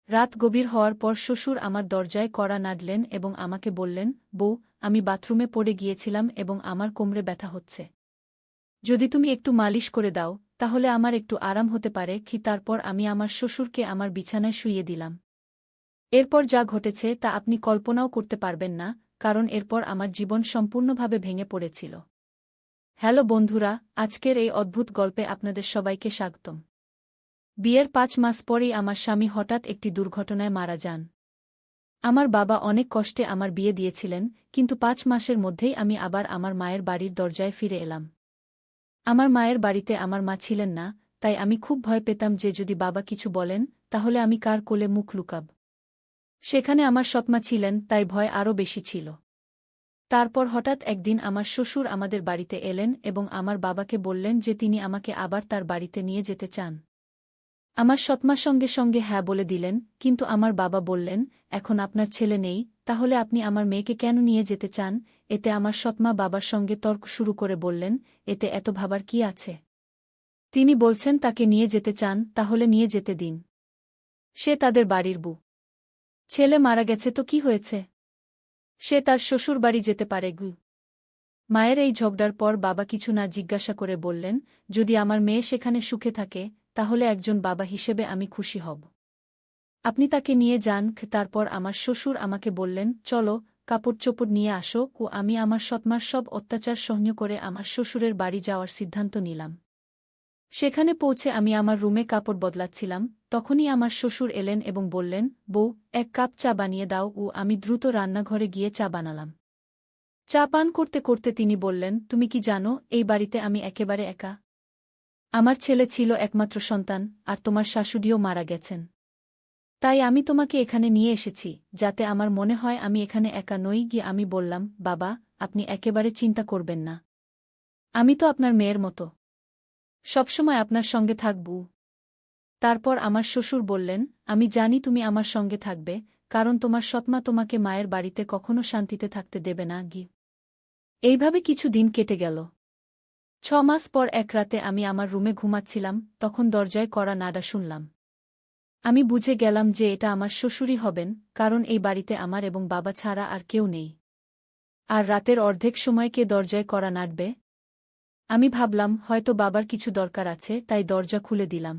রাত গভীর হওয়ার পর শ্বশুর আমার দরজায় কড়া নাড়লেন এবং আমাকে বললেন, বউ, আমি বাথরুমে পড়ে গিয়েছিলাম এবং আমার কোমরে ব্যথা হচ্ছে। যদি তুমি একটু মালিশ করে দাও, তাহলে আমার একটু আরাম হতে পারে। তারপর আমি আমার শ্বশুরকে আমার বিছানায় শুইয়ে দিলাম। এরপর যা ঘটেছে তা আপনি কল্পনাও করতে পারবেন না, কারণ এরপর আমার জীবন সম্পূর্ণভাবে ভেঙে পড়েছিল। হ্যালো বন্ধুরা, আজকের এই অদ্ভুত গল্পে আপনাদের সবাইকে স্বাগতম। বিয়ের ৫ মাস পরেই আমার স্বামী হঠাৎ একটি দুর্ঘটনায় মারা যান। আমার বাবা অনেক কষ্টে আমার বিয়ে দিয়েছিলেন, কিন্তু ৫ মাসের মধ্যেই আমি আবার আমার মায়ের বাড়ির দরজায় ফিরে এলাম। আমার মায়ের বাড়িতে আমার মা ছিলেন না, তাই আমি খুব ভয় পেতাম যে যদি বাবা কিছু বলেন, তাহলে আমি কার কোলে মুখ লুকাব। সেখানে আমার সৎমা ছিলেন, তাই ভয় আরও বেশি ছিল। তারপর হঠাৎ একদিন আমার শ্বশুর আমাদের বাড়িতে এলেন এবং আমার বাবাকে বললেন যে তিনি আমাকে আবার তার বাড়িতে নিয়ে যেতে চান। আমার সৎমা সঙ্গে সঙ্গে হ্যাঁ বলে দিলেন, কিন্তু আমার বাবা বললেন, এখন আপনার ছেলে নেই, তাহলে আপনি আমার মেয়েকে কেন নিয়ে যেতে চান? এতে আমার সৎমা বাবার সঙ্গে তর্ক শুরু করে বললেন, এতে এত ভাবার কি আছে? তিনি বলছেন তাকে নিয়ে যেতে চান, তাহলে নিয়ে যেতে দিন। সে তাদের বাড়ির বউ। ছেলে মারা গেছে তো কি হয়েছে? সে তার শ্বশুর বাড়ি যেতে পারে গু। মায়ের এই ঝগড়ার পর বাবা কিছু না জিজ্ঞাসা করে বললেন, যদি আমার মেয়ে সেখানে সুখে থাকে, তাহলে একজন বাবা হিসেবে আমি খুশি হব। আপনি তাকে নিয়ে যান। তারপর আমার শ্বশুর আমাকে বললেন, চলো, কাপড় চোপড় নিয়ে আসো। আমি আমার সৎমার সব অত্যাচার সহ্য করে আমার শ্বশুরের বাড়ি যাওয়ার সিদ্ধান্ত নিলাম। সেখানে পৌঁছে আমি আমার রুমে কাপড় বদলাচ্ছিলাম, তখনই আমার শ্বশুর এলেন এবং বললেন, বউ, ১ কাপ চা বানিয়ে দাও। আমি দ্রুত রান্নাঘরে গিয়ে চা বানালাম। চা পান করতে করতে তিনি বললেন, তুমি কি জানো, এই বাড়িতে আমি একেবারে একা। আমার ছেলে ছিল একমাত্র সন্তান, আর তোমার শাশুড়িও মারা গেছেন। তাই আমি তোমাকে এখানে নিয়ে এসেছি, যাতে আমার মনে হয় আমি এখানে একা নই। গিয়ে আমি বললাম, বাবা, আপনি একেবারে চিন্তা করবেন না। আমি তো আপনার মেয়ের মতো। সবসময় আপনার সঙ্গে থাকব। তারপর আমার শ্বশুর বললেন, আমি জানি তুমি আমার সঙ্গে থাকবে, কারণ তোমার সৎমা তোমাকে মায়ের বাড়িতে কখনো শান্তিতে থাকতে দেবে না। এইভাবে কিছু দিন কেটে গেল। ৬ মাস পর এক রাতে আমি আমার রুমে ঘুমাচ্ছিলাম, তখন দরজায় কড়া নাড়া শুনলাম। আমি বুঝে গেলাম যে এটা আমার শ্বশুরই হবেন, কারণ এই বাড়িতে আমার এবং বাবা ছাড়া আর কেউ নেই। আর রাতের অর্ধেক সময় কে দরজায় কড়া নাড়বে? আমি ভাবলাম হয়তো বাবার কিছু দরকার আছে, তাই দরজা খুলে দিলাম।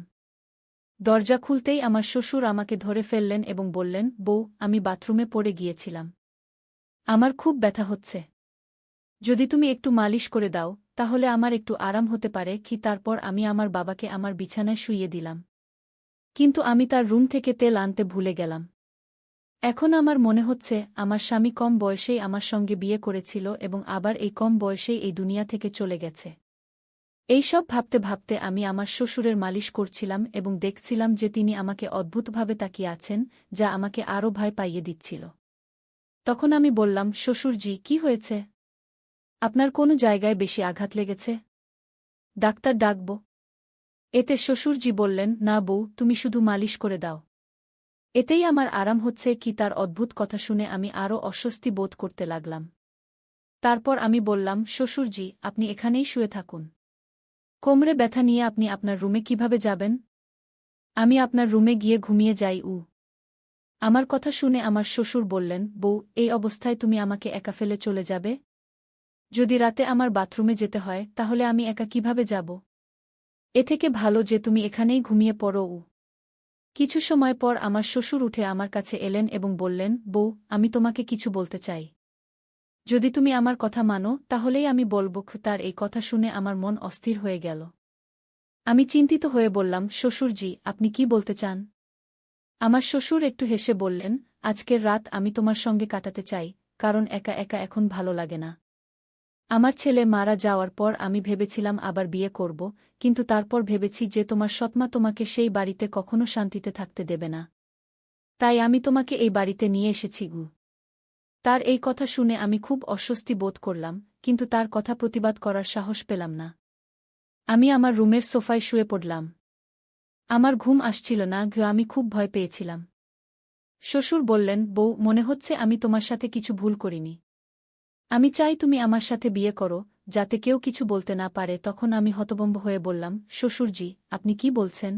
দরজা খুলতেই আমার শ্বশুর আমাকে ধরে ফেললেন এবং বললেন, বউ, আমি বাথরুমে পড়ে গিয়েছিলাম। আমার খুব ব্যথা হচ্ছে। যদি তুমি একটু মালিশ করে দাও, তাহলে আমার একটু আরাম হতে পারে। তারপর আমি আমার বাবাকে আমার বিছানায় শুইয়ে দিলাম। কিন্তু আমি তার রুম থেকে তেল আনতে ভুলে গেলাম। এখন আমার মনে হচ্ছে আমার স্বামী কম বয়সেই আমার সঙ্গে বিয়ে করেছিল এবং আবার এই কম বয়সেই এই দুনিয়া থেকে চলে গেছে। এইসব ভাবতে ভাবতে আমি আমার শ্বশুরের মালিশ করছিলাম এবং দেখছিলাম যে তিনি আমাকে অদ্ভুতভাবে তাকিয়ে আছেন, যা আমাকে আরও ভয় পাইয়ে দিচ্ছিল। তখন আমি বললাম, শ্বশুরজি, কি হয়েছে? আপনার কোনো জায়গায় বেশি আঘাত লেগেছে? ডাক্তার ডাকব? এতে শ্বশুরজি বললেন, না বউ, তুমি শুধু মালিশ করে দাও। এতেই আমার আরাম হচ্ছে। তার অদ্ভুত কথা শুনে আমি আরও অস্বস্তি বোধ করতে লাগলাম। তারপর আমি বললাম, শ্বশুরজি, আপনি এখানেই শুয়ে থাকুন। কোমরে ব্যথা নিয়ে আপনি আপনার রুমে কিভাবে যাবেন? আমি আপনার রুমে গিয়ে ঘুমিয়ে যাই। আমার কথা শুনে আমার শ্বশুর বললেন, বউ, এই অবস্থায় তুমি আমাকে একা ফেলে চলে যাবে? যদি রাতে আমার বাথরুমে যেতে হয়, তাহলে আমি একা কিভাবে যাব? এ থেকে ভালো যে তুমি এখানেই ঘুমিয়ে পড়ো। কিছু সময় পর আমার শ্বশুর উঠে আমার কাছে এলেন এবং বললেন, বউ, আমি তোমাকে কিছু বলতে চাই। যদি তুমি আমার কথা মানো, তাহলেই আমি বলব। তার এই কথা শুনে আমার মন অস্থির হয়ে গেল। আমি চিন্তিত হয়ে বললাম, শ্বশুরজি, আপনি কি বলতে চান? আমার শ্বশুর একটু হেসে বললেন, আজকের রাত আমি তোমার সঙ্গে কাটাতে চাই, কারণ একা একা এখন ভালো লাগে না। আমার ছেলে মারা যাওয়ার পর আমি ভেবেছিলাম আবার বিয়ে করব, কিন্তু তারপর ভেবেছি যে তোমার সৎমা তোমাকে সেই বাড়িতে কখনো শান্তিতে থাকতে দেবে না। তাই আমি তোমাকে এই বাড়িতে নিয়ে এসেছি। তার এই কথা শুনে আমি খুব অস্বস্তি বোধ করলাম, কিন্তু তার কথা প্রতিবাদ করার সাহস পেলাম না। আমি আমার রুমের সোফায় শুয়ে পড়লাম। আমার ঘুম আসছিল না। আমি খুব ভয় পেয়েছিলাম। শ্বশুর বললেন, বউ, মনে হচ্ছে আমি তোমার সাথে কিছু ভুল করিনি। আমি চাই তুমি আমার সাথে বিয়ে করো, যাতে কেউ কিছু বলতে না পারে। তখন আমি হতভম্ব হয়ে বললাম, শ্বশুরজি, আপনি কি বলছেন?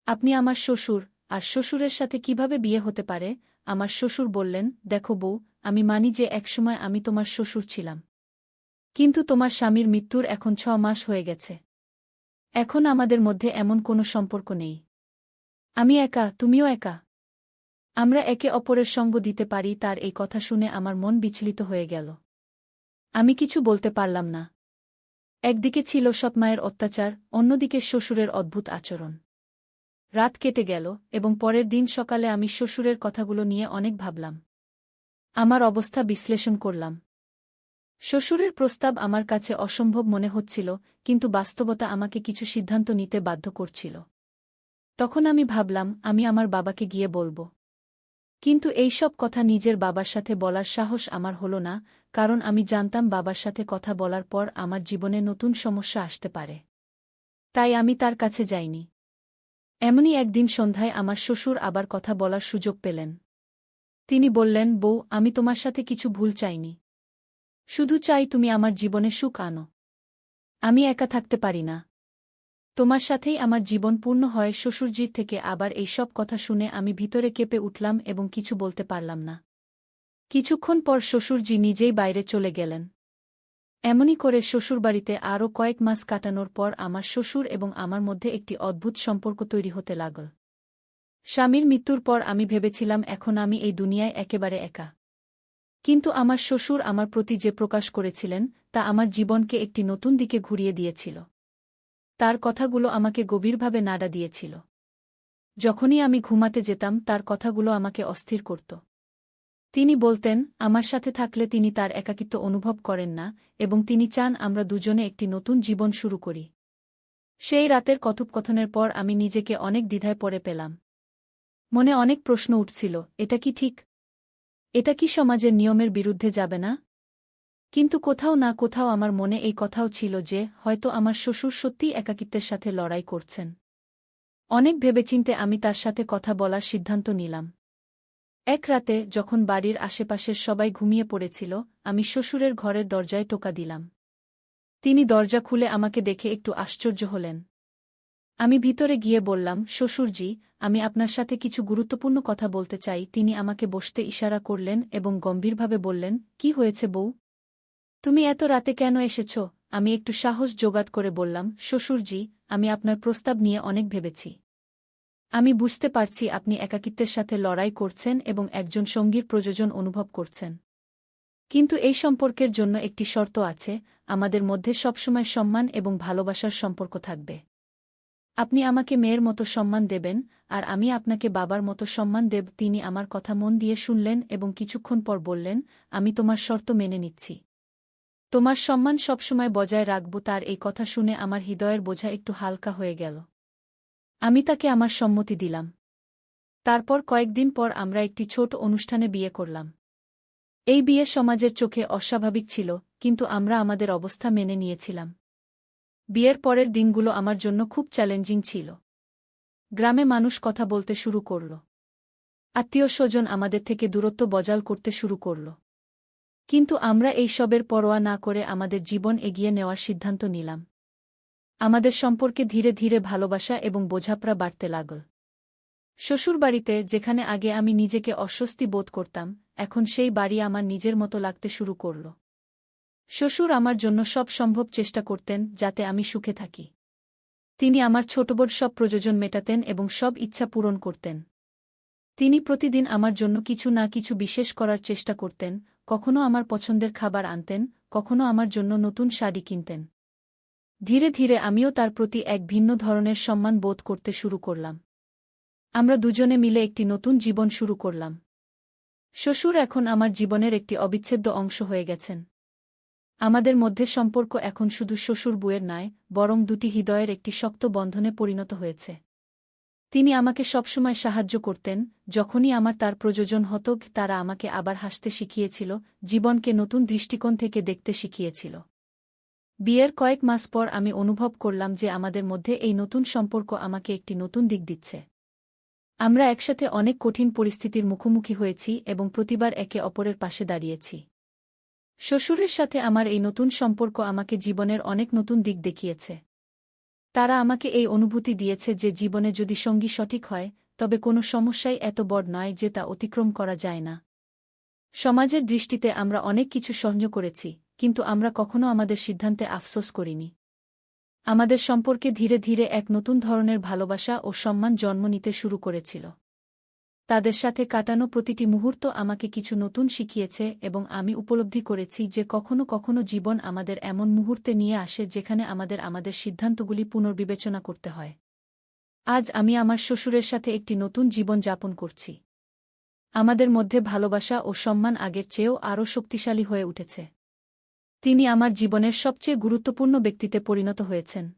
আপনি আমার শ্বশুর, আর শ্বশুরের সাথে কিভাবে বিয়ে হতে পারে? আমার শ্বশুর বললেন, দেখো বউ, আমি মানি যে একসময় আমি তোমার শ্বশুর ছিলাম। কিন্তু তোমার স্বামীর মৃত্যুর এখন 6 মাস হয়ে গেছে। এখন আমাদের মধ্যে এমন কোনো সম্পর্ক নেই। আমি একা, তুমিও একা। আমরা একে অপরের সঙ্গ দিতে পারি। তার এই কথা শুনে আমার মন বিচলিত হয়ে গেল। আমি কিছু বলতে পারলাম না। একদিকে ছিল সৎমায়ের অত্যাচার, অন্যদিকে শ্বশুরের অদ্ভুত আচরণ। রাত কেটে গেল এবং পরের দিন সকালে আমি শ্বশুরের কথাগুলো নিয়ে অনেক ভাবলাম। আমার অবস্থা বিশ্লেষণ করলাম। শ্বশুরের প্রস্তাব আমার কাছে অসম্ভব মনে হচ্ছিল, কিন্তু বাস্তবতা আমাকে কিছু সিদ্ধান্ত নিতে বাধ্য করছিল। তখন আমি ভাবলাম, আমি আমার বাবাকে গিয়ে বলব। কিন্তু এই সব কথা নিজের বাবার সাথে বলার সাহস আমার হলো না, কারণ আমি জানতাম বাবার সাথে কথা বলার পর আমার জীবনে নতুন সমস্যা আসতে পারে। তাই আমি তার কাছে যাইনি। এমনই একদিন সন্ধ্যায় আমার শ্বশুর আবার কথা বলার সুযোগ পেলেন। তিনি বললেন, বউ, আমি তোমার সাথে কিছু ভুল চাইনি। শুধু চাই তুমি আমার জীবনে সুখ আনো। আমি একা থাকতে পারি না। তোমার সাথেই আমার জীবন পূর্ণ হয়। শ্বশুরজির থেকে আবার এই সব কথা শুনে আমি ভিতরে কেঁপে উঠলাম এবং কিছু বলতে পারলাম না। কিছুক্ষণ পর শ্বশুরজি নিজেই বাইরে চলে গেলেন। এমনই করে শ্বশুরবাড়িতে আরও কয়েক মাস কাটানোর পর আমার শ্বশুর এবং আমার মধ্যে একটি অদ্ভুত সম্পর্ক তৈরি হতে লাগল। স্বামীর মৃত্যুর পর আমি ভেবেছিলাম এখন আমি এই দুনিয়ায় একেবারে একা। কিন্তু আমার শ্বশুর আমার প্রতি যে প্রকাশ করেছিলেন তা আমার জীবনকে একটি নতুন দিকে ঘুরিয়ে দিয়েছিল। তার কথাগুলো আমাকে গভীরভাবে নাড়া দিয়েছিল। যখনই আমি ঘুমাতে যেতাম তার কথাগুলো আমাকে অস্থির করত। তিনি বলতেন, আমার সাথে থাকলে তিনি তার একাকিত্ব অনুভব করেন না এবং তিনি চান আমরা দুজনে একটি নতুন জীবন শুরু করি। সেই রাতের কথোপকথনের পর আমি নিজেকে অনেক দ্বিধায় পড়ে পেলাম। মনে অনেক প্রশ্ন উঠছিল, এটা কি ঠিক? এটা কি সমাজের নিয়মের বিরুদ্ধে যাবে না? কিন্তু কোথাও না কোথাও আমার মনে এই কথাও ছিল যে হয়তো আমার শ্বশুর সত্যিই একাকিত্বের সাথে লড়াই করছেন। অনেক ভেবেচিন্তে আমি তার সাথে কথা বলার সিদ্ধান্ত নিলাম। এক রাতে যখন বাড়ির আশেপাশের সবাই ঘুমিয়ে পড়েছিল, আমি শ্বশুরের ঘরের দরজায় টোকা দিলাম। তিনি দরজা খুলে আমাকে দেখে একটু আশ্চর্য হলেন। আমি ভিতরে গিয়ে বললাম, শ্বশুরজি, আমি আপনার সাথে কিছু গুরুত্বপূর্ণ কথা বলতে চাই। তিনি আমাকে বসতে ইশারা করলেন এবং গম্ভীরভাবে বললেন, কি হয়েছে বউ? তুমি এত রাতে কেন এসেছ? আমি একটু সাহস জোগাড় করে বললাম, শ্বশুরজি, আমি আপনার প্রস্তাব নিয়ে অনেক ভেবেছি। আমি বুঝতে পারছি আপনি একাকিত্বের সাথে লড়াই করছেন এবং একজন সঙ্গীর প্রয়োজন অনুভব করছেন। কিন্তু এই সম্পর্কের জন্য একটি শর্ত আছে, আমাদের মধ্যে সবসময় সম্মান এবং ভালোবাসার সম্পর্ক থাকবে। আপনি আমাকে মেয়ের মতো সম্মান দেবেন, আর আমি আপনাকে বাবার মতো সম্মান দেব। তিনি আমার কথা মন দিয়ে শুনলেন এবং কিছুক্ষণ পর বললেন, আমি তোমার শর্ত মেনে নিচ্ছি। তোমার সম্মান সবসময় বজায় রাখব। তার এই কথা শুনে আমার হৃদয়ের বোঝা একটু হালকা হয়ে গেল। আমি তাকে আমার সম্মতি দিলাম। তারপর কয়েকদিন পর আমরা একটি ছোট অনুষ্ঠানে বিয়ে করলাম। এই বিয়ে সমাজের চোখে অস্বাভাবিক ছিল, কিন্তু আমরা আমাদের অবস্থা মেনে নিয়েছিলাম। বিয়ের পরের দিনগুলো আমার জন্য খুব চ্যালেঞ্জিং ছিল। গ্রামে মানুষ কথা বলতে শুরু করল। আত্মীয়স্বজন আমাদের থেকে দূরত্ব বজায় করতে শুরু করল। কিন্তু আমরা এই সবের পরোয়া না করে আমাদের জীবন এগিয়ে নেওয়ার সিদ্ধান্ত নিলাম। আমাদের সম্পর্কে ধীরে ধীরে ভালোবাসা এবং বোঝাপড়া বাড়তে লাগল। শ্বশুরবাড়িতে যেখানে আগে আমি নিজেকে অস্বস্তি বোধ করতাম, এখন সেই বাড়ি আমার নিজের মতো লাগতে শুরু করল। শ্বশুর আমার জন্য সব সম্ভব চেষ্টা করতেন যাতে আমি সুখে থাকি। তিনি আমার ছোটবড় সব প্রয়োজন মেটাতেন এবং সব ইচ্ছা পূরণ করতেন। তিনি প্রতিদিন আমার জন্য কিছু না কিছু বিশেষ করার চেষ্টা করতেন, কখনো আমার পছন্দের খাবার আনতেন, কখনো আমার জন্য নতুন শাড়ি কিনতেন। ধীরে ধীরে আমিও তার প্রতি এক ভিন্ন ধরনের সম্মান বোধ করতে শুরু করলাম। আমরা দুজনে মিলে একটি নতুন জীবন শুরু করলাম। শ্বশুর এখন আমার জীবনের একটি অবিচ্ছেদ্য অংশ হয়ে গেছেন। আমাদের মধ্যে সম্পর্ক এখন শুধু শ্বশুর বুয়ের নয়, বরং দুটি হৃদয়ের একটি শক্ত বন্ধনে পরিণত হয়েছে। তিনি আমাকে সবসময় সাহায্য করতেন, যখনই আমার তার প্রয়োজন হতো। তারা আমাকে আবার হাসতে শিখিয়েছিল, জীবনকে নতুন দৃষ্টিকোণ থেকে দেখতে শিখিয়েছিল। বিয়ের কয়েক মাস পর আমি অনুভব করলাম যে আমাদের মধ্যে এই নতুন সম্পর্ক আমাকে একটি নতুন দিক দিচ্ছে। আমরা একসাথে অনেক কঠিন পরিস্থিতির মুখোমুখি হয়েছি এবং প্রতিবার একে অপরের পাশে দাঁড়িয়েছি। শ্বশুরের সাথে আমার এই নতুন সম্পর্ক আমাকে জীবনের অনেক নতুন দিক দেখিয়েছে। তারা আমাকে এই অনুভূতি দিয়েছে যে জীবনে যদি সঙ্গী সঠিক হয়, তবে কোনো সমস্যাই এত বড় নয় যে তা অতিক্রম করা যায় না। সমাজের দৃষ্টিতে আমরা অনেক কিছু সহ্য করেছি, কিন্তু আমরা কখনো আমাদের সিদ্ধান্তে আফসোস করিনি। আমাদের সম্পর্কে ধীরে ধীরে এক নতুন ধরনের ভালোবাসা ও সম্মান জন্ম নিতে শুরু করেছিল। তাদের সাথে কাটানো প্রতিটি মুহূর্ত আমাকে কিছু নতুন শিখিয়েছে এবং আমি উপলব্ধি করেছি যে কখনো কখনো জীবন আমাদের এমন মুহূর্তে নিয়ে আসে যেখানে আমাদের সিদ্ধান্তগুলি পুনর্বিবেচনা করতে হয়। আজ আমি আমার শ্বশুরের সাথে একটি নতুন জীবন যাপন করছি। আমাদের মধ্যে ভালোবাসা ও সম্মান আগের চেয়েও আরও শক্তিশালী হয়ে উঠেছে। তিনি আমার জীবনের সবচেয়ে গুরুত্বপূর্ণ ব্যক্তিতে পরিণত হয়েছেন।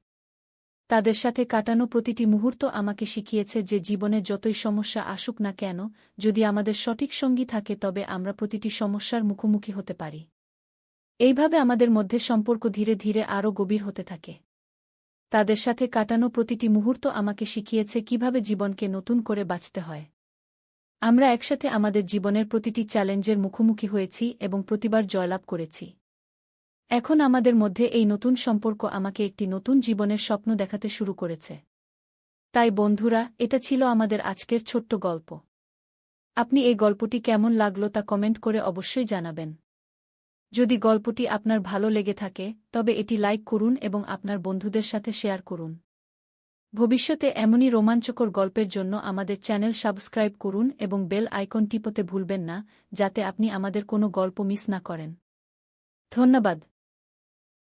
তাদের সাথে কাটানো প্রতিটি মুহূর্ত আমাকে শিখিয়েছে যে জীবনে যতই সমস্যা আসুক না কেন, যদি আমাদের সঠিক সঙ্গী থাকে তবে আমরা প্রতিটি সমস্যার মুখোমুখি হতে পারি। এইভাবে আমাদের মধ্যে সম্পর্ক ধীরে ধীরে আরও গভীর হতে থাকে। তাদের সাথে কাটানো প্রতিটি মুহূর্ত আমাকে শিখিয়েছে কিভাবে জীবনকে নতুন করে বাঁচতে হয়। আমরা একসাথে আমাদের জীবনের প্রতিটি চ্যালেঞ্জের মুখোমুখি হয়েছি এবং প্রতিবার জয়লাভ করেছি। এখন আমাদের মধ্যে এই নতুন সম্পর্ক আমাকে একটি নতুন জীবনের স্বপ্ন দেখাতে শুরু করেছে। তাই বন্ধুরা, এটা ছিল আমাদের আজকের ছোট্ট গল্প। আপনি এই গল্পটি কেমন লাগলো তা কমেন্ট করে অবশ্যই জানাবেন। যদি গল্পটি আপনার ভালো লেগে থাকে তবে এটি লাইক করুন এবং আপনার বন্ধুদের সাথে শেয়ার করুন। ভবিষ্যতে এমনই রোমাঞ্চকর গল্পের জন্য আমাদের চ্যানেল সাবস্ক্রাইব করুন এবং বেল আইকন টিপতে ভুলবেন না, যাতে আপনি আমাদের কোনো গল্প মিস না করেন। ধন্যবাদ।